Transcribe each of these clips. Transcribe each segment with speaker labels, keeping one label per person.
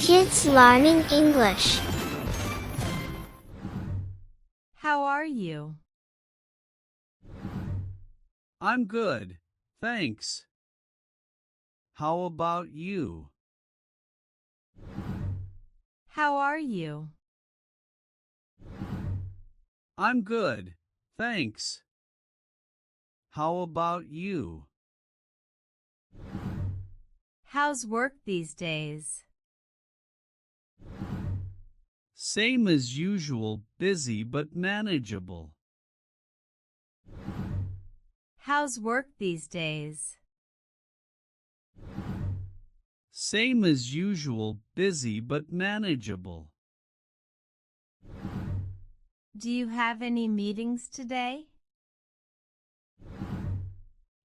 Speaker 1: Kids learning English.
Speaker 2: How are you?
Speaker 3: I'm good, thanks. How about you?
Speaker 2: How are you?
Speaker 3: I'm good, thanks. How about you?
Speaker 2: How's work these days?
Speaker 3: Same as usual, busy but manageable.
Speaker 2: How's work these days?
Speaker 3: Same as usual, busy but manageable.
Speaker 2: Do you have any meetings today?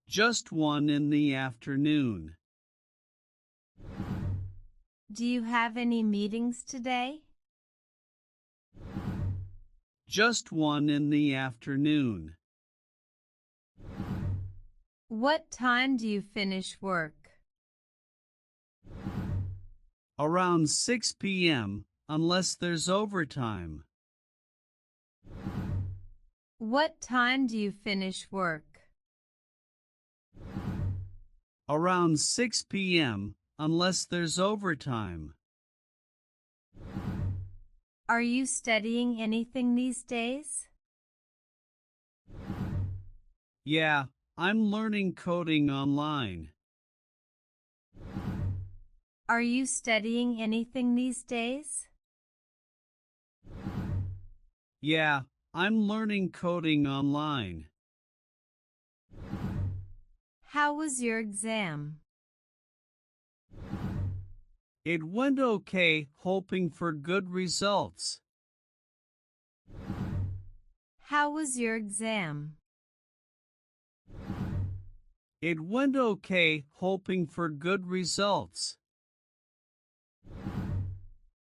Speaker 3: Just one in the afternoon.
Speaker 2: Do you have any meetings today?
Speaker 3: Just one in the afternoon.
Speaker 2: What time do you finish work?
Speaker 3: Around 6 p.m., unless there's overtime.
Speaker 2: What time do you finish work?
Speaker 3: Around 6 p.m., unless there's overtime.
Speaker 2: Are you studying anything these days?
Speaker 3: Yeah, I'm learning coding online.
Speaker 2: Are you studying anything these days?
Speaker 3: Yeah, I'm learning coding online.
Speaker 2: How was your exam?
Speaker 3: It went okay, hoping for good results.
Speaker 2: How was your exam?
Speaker 3: It went okay, hoping for good results.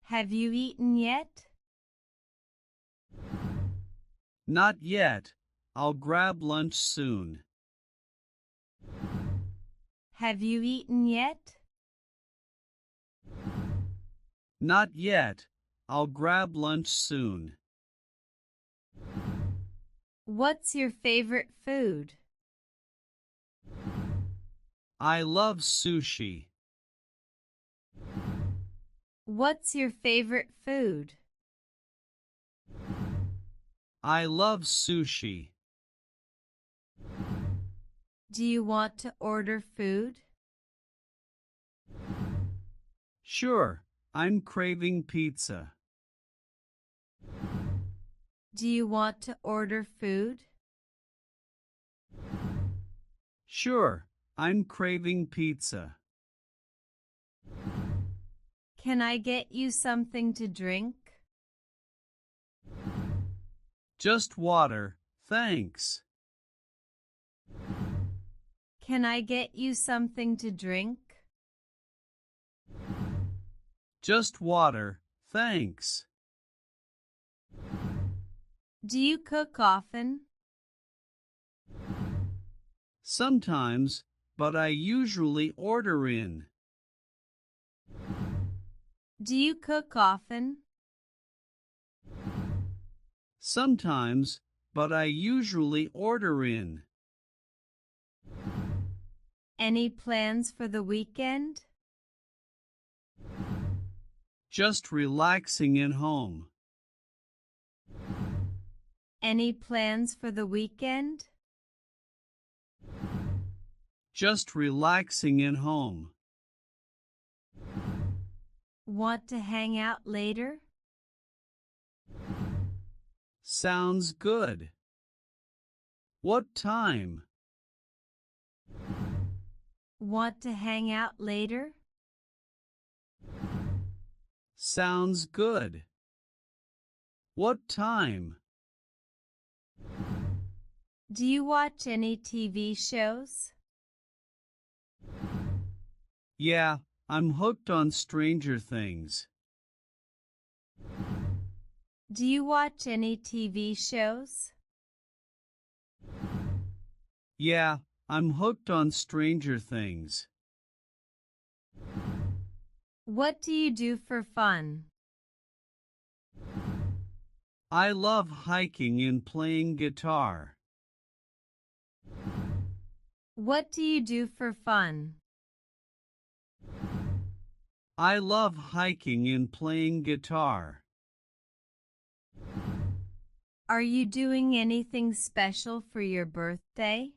Speaker 2: Have you eaten yet?
Speaker 3: Not yet. I'll grab lunch soon.
Speaker 2: Have you eaten yet?
Speaker 3: Not yet. I'll grab lunch soon.
Speaker 2: What's your favorite food?
Speaker 3: I love sushi.
Speaker 2: What's your favorite food?
Speaker 3: I love sushi.
Speaker 2: Do you want to order food?
Speaker 3: Sure, I'm craving pizza.
Speaker 2: Do you want to order food?
Speaker 3: Sure, I'm craving pizza.
Speaker 2: Can I get you something to drink?
Speaker 3: Just water, thanks.
Speaker 2: Can I get you something to drink?
Speaker 3: Just water, thanks.
Speaker 2: Do you cook often?
Speaker 3: Sometimes, but I usually order in.
Speaker 2: Do you cook often?
Speaker 3: Sometimes, but I usually order in.
Speaker 2: Any plans for the weekend?
Speaker 3: Just relaxing at home.
Speaker 2: Any plans for the weekend?
Speaker 3: Just relaxing at home.
Speaker 2: Want to hang out later?
Speaker 3: Sounds good. What time?
Speaker 2: Want to hang out later?
Speaker 3: Sounds good. What time?
Speaker 2: Do you watch any TV shows?
Speaker 3: Yeah, I'm hooked on Stranger Things.
Speaker 2: Do you watch any TV shows?
Speaker 3: Yeah, I'm hooked on Stranger Things.
Speaker 2: What do you do for fun?
Speaker 3: I love hiking and playing guitar.
Speaker 2: What do you do for fun?
Speaker 3: I love hiking and playing guitar.
Speaker 2: Are you doing anything special for your birthday?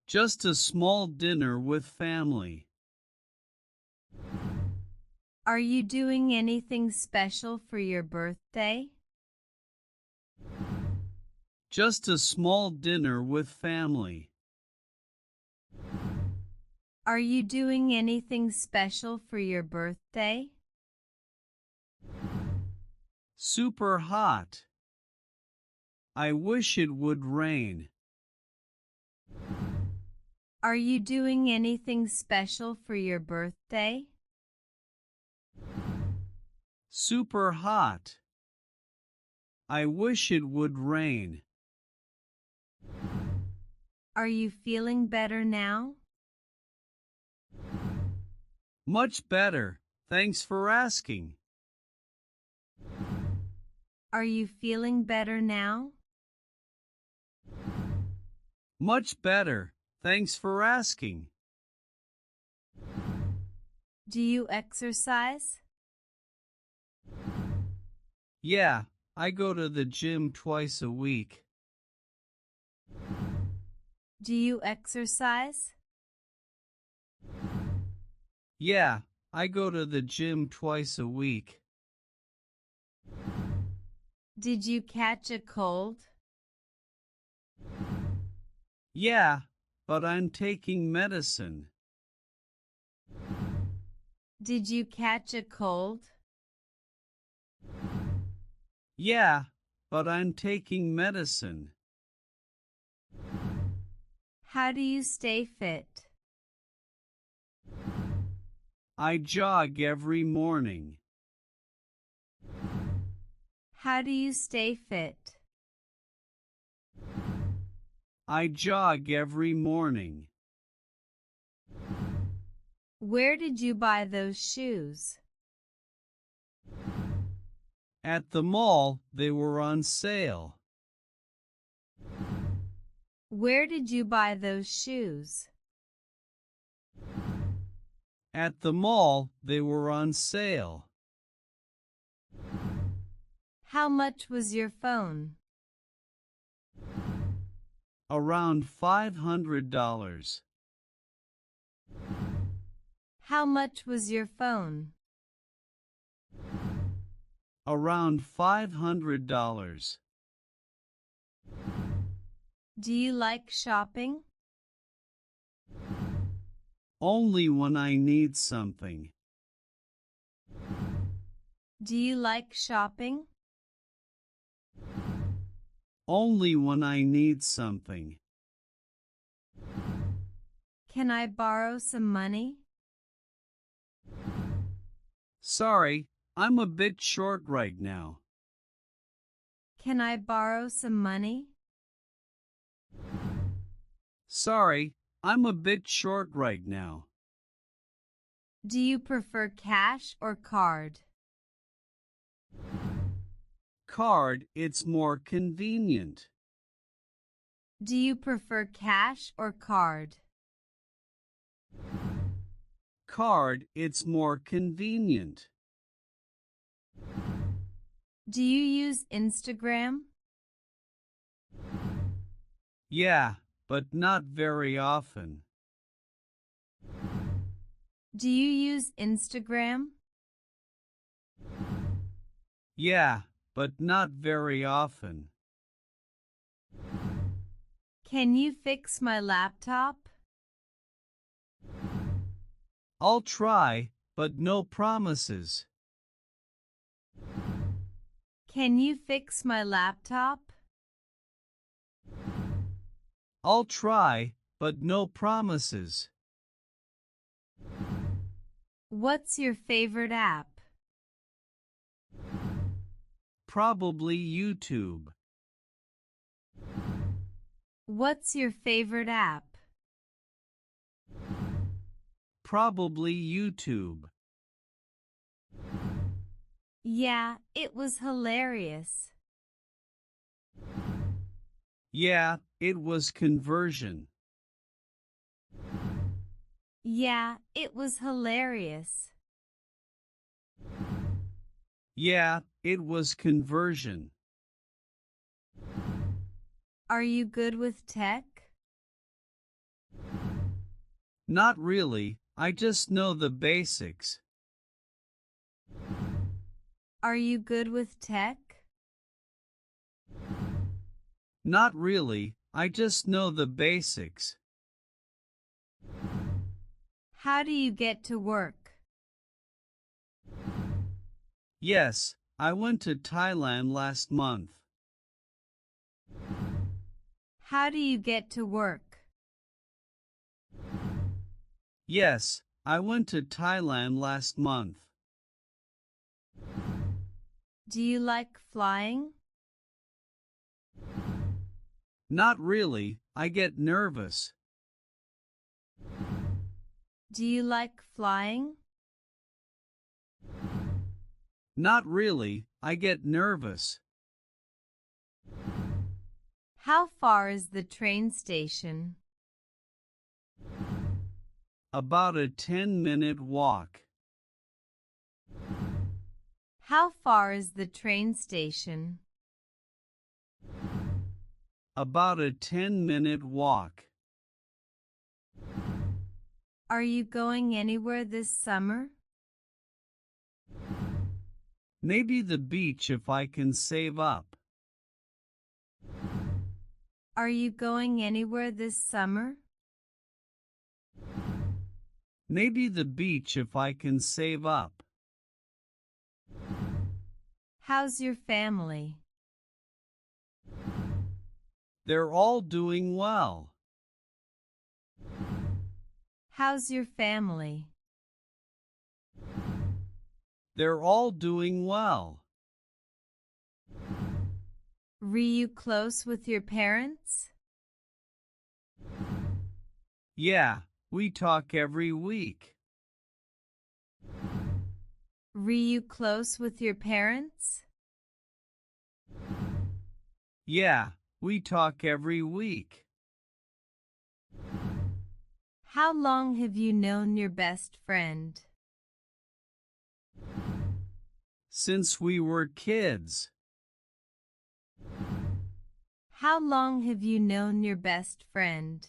Speaker 3: Just a small dinner with family.
Speaker 2: Are you doing anything special for your birthday?
Speaker 3: Just a small dinner with family.
Speaker 2: Are you doing anything special for your birthday?
Speaker 3: Super hot. I wish it would rain.
Speaker 2: Are you doing anything special for your birthday?
Speaker 3: Super hot. I wish it would rain.
Speaker 2: Are you feeling better now?
Speaker 3: Much better, thanks for asking.
Speaker 2: Are you feeling better now?
Speaker 3: Much better, thanks for asking.
Speaker 2: Do you exercise?
Speaker 3: Yeah, I go to the gym twice a week.
Speaker 2: Do you exercise?
Speaker 3: Yeah, I go to the gym twice a week.
Speaker 2: Did you catch a cold?
Speaker 3: Yeah, but I'm taking medicine.
Speaker 2: Did you catch a cold?
Speaker 3: Yeah, but I'm taking medicine.
Speaker 2: How do you stay fit?
Speaker 3: I jog every morning.
Speaker 2: How do you stay fit?
Speaker 3: I jog every morning.
Speaker 2: Where did you buy those shoes?
Speaker 3: At the mall, they were on sale.
Speaker 2: Where did you buy those shoes?
Speaker 3: At the mall, they were on sale.
Speaker 2: How much was your phone?
Speaker 3: Around $500.
Speaker 2: How much was your phone?
Speaker 3: Around $500.
Speaker 2: Do you like shopping?
Speaker 3: Only when I need something.
Speaker 2: Do you like shopping?
Speaker 3: Only when I need something.
Speaker 2: Can I borrow some money?
Speaker 3: Sorry, I'm a bit short right now.
Speaker 2: Can I borrow some money?
Speaker 3: Sorry, I'm a bit short right now.
Speaker 2: Do you prefer cash or card?
Speaker 3: Card, it's more convenient.
Speaker 2: Do you prefer cash or card?
Speaker 3: Card, it's more convenient.
Speaker 2: Do you use Instagram?
Speaker 3: Yeah, but not very often.
Speaker 2: Do you use Instagram?
Speaker 3: Yeah, but not very often.
Speaker 2: Can you fix my laptop?
Speaker 3: I'll try, but no promises.
Speaker 2: Can you fix my laptop?
Speaker 3: I'll try, but no promises.
Speaker 2: What's your favorite app?
Speaker 3: Probably YouTube.
Speaker 2: What's your favorite app?
Speaker 3: Probably YouTube.
Speaker 2: Yeah, it was hilarious.
Speaker 3: Yeah, it was conversion.
Speaker 2: Yeah, it was hilarious.
Speaker 3: Yeah, it was conversion.
Speaker 2: Are you good with tech?
Speaker 3: Not really, I just know the basics.
Speaker 2: Are you good with tech?
Speaker 3: Not really, I just know the basics.
Speaker 2: How do you get to work?
Speaker 3: Yes, I went to Thailand last month.
Speaker 2: How do you get to work?
Speaker 3: Yes, I went to Thailand last month.
Speaker 2: Do you like flying?
Speaker 3: Not really, I get nervous.
Speaker 2: Do you like flying?
Speaker 3: Not really, I get nervous.
Speaker 2: How far is the train station?
Speaker 3: About a 10-minute walk.
Speaker 2: How far is the train station?
Speaker 3: About a 10-minute walk.
Speaker 2: Are you going anywhere this summer?
Speaker 3: Maybe the beach if I can save up.
Speaker 2: Are you going anywhere this summer?
Speaker 3: Maybe the beach if I can save up.
Speaker 2: How's your family?
Speaker 3: They're all doing well.
Speaker 2: How's your family?
Speaker 3: They're all doing well.
Speaker 2: Were you close with your parents?
Speaker 3: Yeah, we talk every week.
Speaker 2: Were you close with your parents?
Speaker 3: Yeah, we talk every week.
Speaker 2: How long have you known your best friend?
Speaker 3: Since we were kids.
Speaker 2: How long have you known your best friend?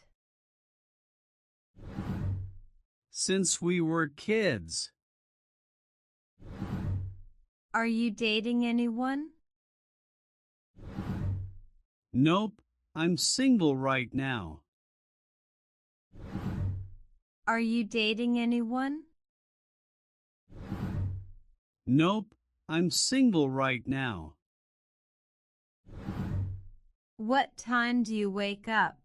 Speaker 3: Since we were kids.
Speaker 2: Are you dating anyone?
Speaker 3: Nope, I'm single right now.
Speaker 2: Are you dating anyone?
Speaker 3: Nope, I'm single right now.
Speaker 2: What time do you wake up?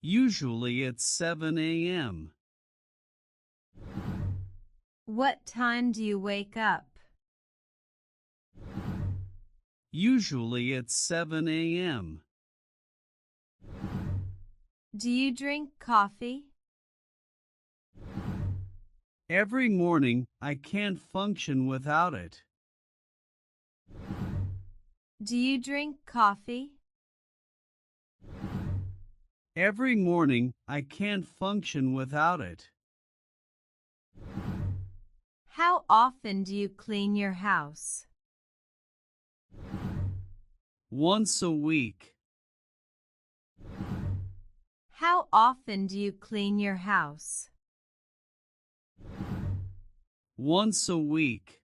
Speaker 3: Usually it's 7 a.m.
Speaker 2: What time do you wake up?
Speaker 3: Usually it's 7 a.m.
Speaker 2: Do you drink coffee?
Speaker 3: Every morning, I can't function without it.
Speaker 2: Do you drink coffee?
Speaker 3: Every morning, I can't function without it.
Speaker 2: How often do you clean your house?
Speaker 3: Once a week.
Speaker 2: How often do you clean your house?
Speaker 3: Once a week.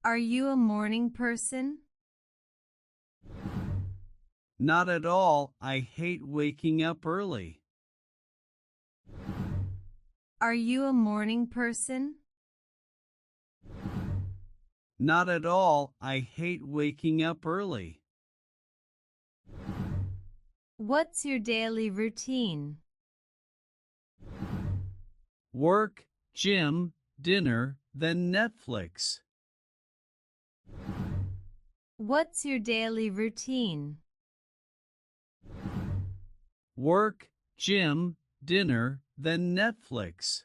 Speaker 2: Are you a morning person?
Speaker 3: Not at all, I hate waking up early.
Speaker 2: Are you a morning person?
Speaker 3: Not at all, I hate waking up early.
Speaker 2: What's your daily routine?
Speaker 3: Work, gym, dinner, then Netflix.
Speaker 2: What's your daily routine?
Speaker 3: work, gym, dinner, then Netflix.